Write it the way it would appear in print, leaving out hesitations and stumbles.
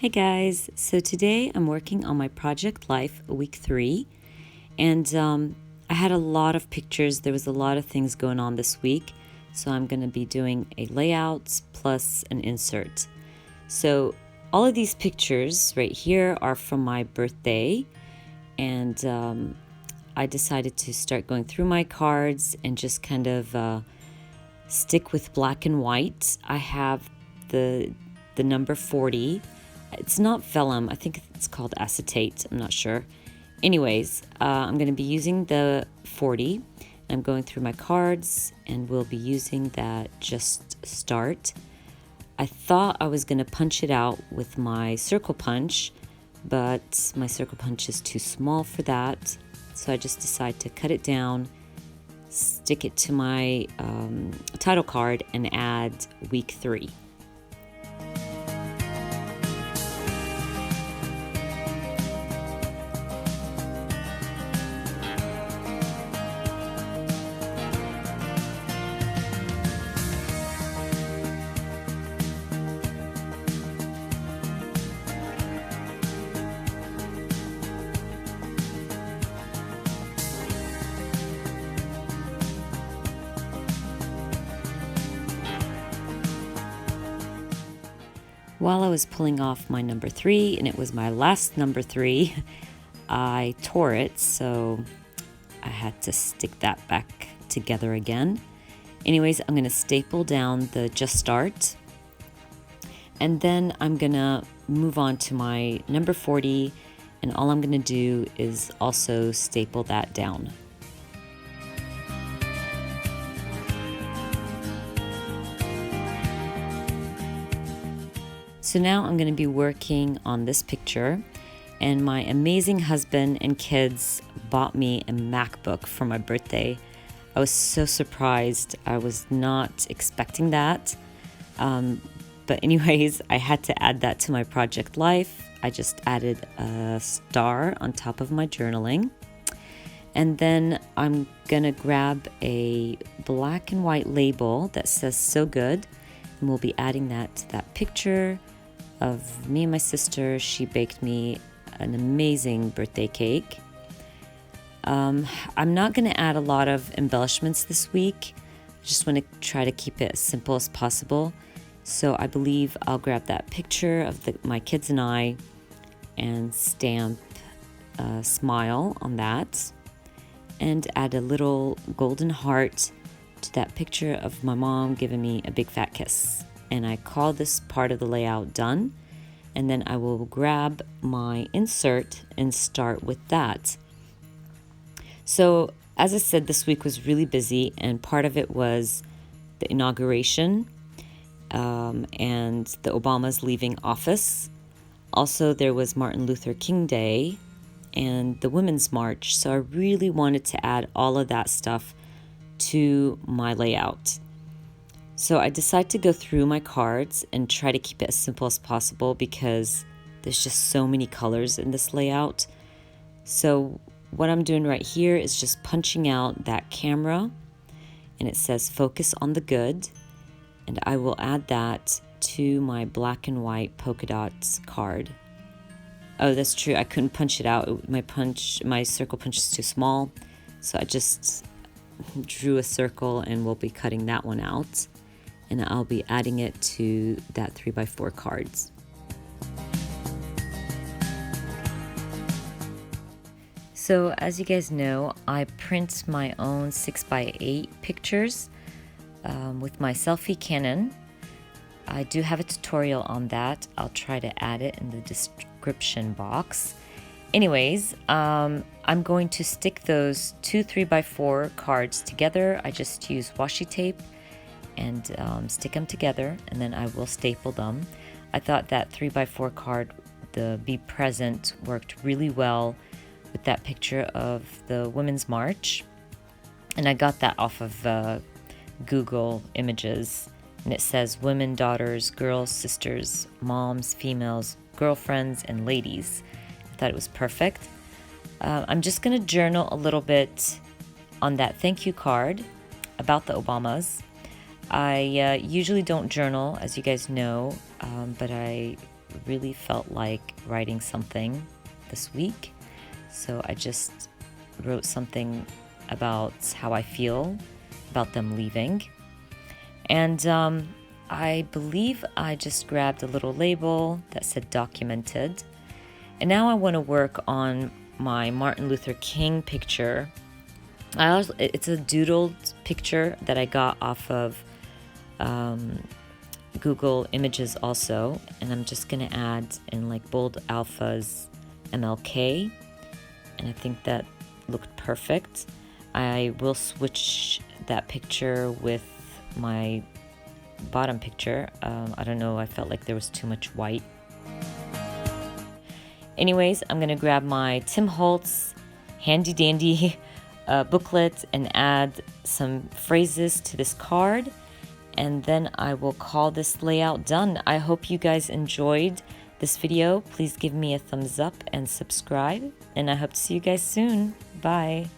Hey guys, so today I'm working on my project life, week 3, and I had a lot of pictures. There was a lot of things going on this week, so I'm going to be doing a layout plus an insert. So all of these pictures right here are from my birthday, and I decided to start going through my cards and just kind of stick with black and white. I have the number 40. It's not vellum, I think it's called acetate, I'm not sure. Anyways, I'm going to be using the 40. I'm going through my cards and we'll be using that just start. I thought I was going to punch it out with my circle punch, but my circle punch is too small for that. So I just decided to cut it down, stick it to my title card and add week 3. While I was pulling off my number 3, and it was my last number 3, I tore it, so I had to stick that back together again. Anyways, I'm going to staple down the just start, and then I'm going to move on to my number 40, and all I'm going to do is also staple that down. So now I'm going to be working on this picture, and my amazing husband and kids bought me a MacBook for my birthday. I was so surprised. I was not expecting that. But anyways, I had to add that to my project life. I just added a star on top of my journaling. And then I'm going to grab a black and white label that says "So Good," and we'll be adding that to that picture of me and my sister. She baked me an amazing birthday cake. I'm not going to add a lot of embellishments this week. I just want to try to keep it as simple as possible. So I believe I'll grab that picture of my kids and I and stamp a smile on that and add a little golden heart to that picture of my mom giving me a big fat kiss. And I call this part of the layout done, and then I will grab my insert and start with that. So as I said, this week was really busy, and part of it was the inauguration and the Obamas leaving office. Also, there was Martin Luther King Day and the Women's March, so I really wanted to add all of that stuff to my layout. So I decided to go through my cards and try to keep it as simple as possible because there's just so many colors in this layout. So what I'm doing right here is just punching out that camera, and it says "Focus on the Good," and I will add that to my black and white polka dots card. Oh, that's true. I couldn't punch it out. My circle punch is too small, so I just drew a circle and we'll be cutting that one out. And I'll be adding it to that 3x4 cards. So as you guys know, I print my own 6x8 pictures with my Selphy Canon. I do have a tutorial on that. I'll try to add it in the description box. Anyways, I'm going to stick those two 3x4 cards together. I just use washi tape and stick them together, and then I will staple them. I thought that 3x4 card, the "Be Present," worked really well with that picture of the Women's March, and I got that off of Google Images, and it says women, daughters, girls, sisters, moms, females, girlfriends, and ladies. I thought it was perfect. I'm just going to journal a little bit on that thank you card about the Obamas. I usually don't journal, as you guys know, but I really felt like writing something this week. So I just wrote something about how I feel about them leaving. And I believe I just grabbed a little label that said documented. And now I want to work on my Martin Luther King picture. It's a doodled picture that I got off of Google Images also. And I'm just going to add in like bold alphas MLK. And I think that looked perfect. I will switch that picture with my bottom picture. I don't know, I felt like there was too much white. Anyways, I'm gonna grab my Tim Holtz handy dandy booklet and add some phrases to this card, and then I will call this layout done. I hope you guys enjoyed this video. Please give me a thumbs up and subscribe, and I hope to see you guys soon. Bye.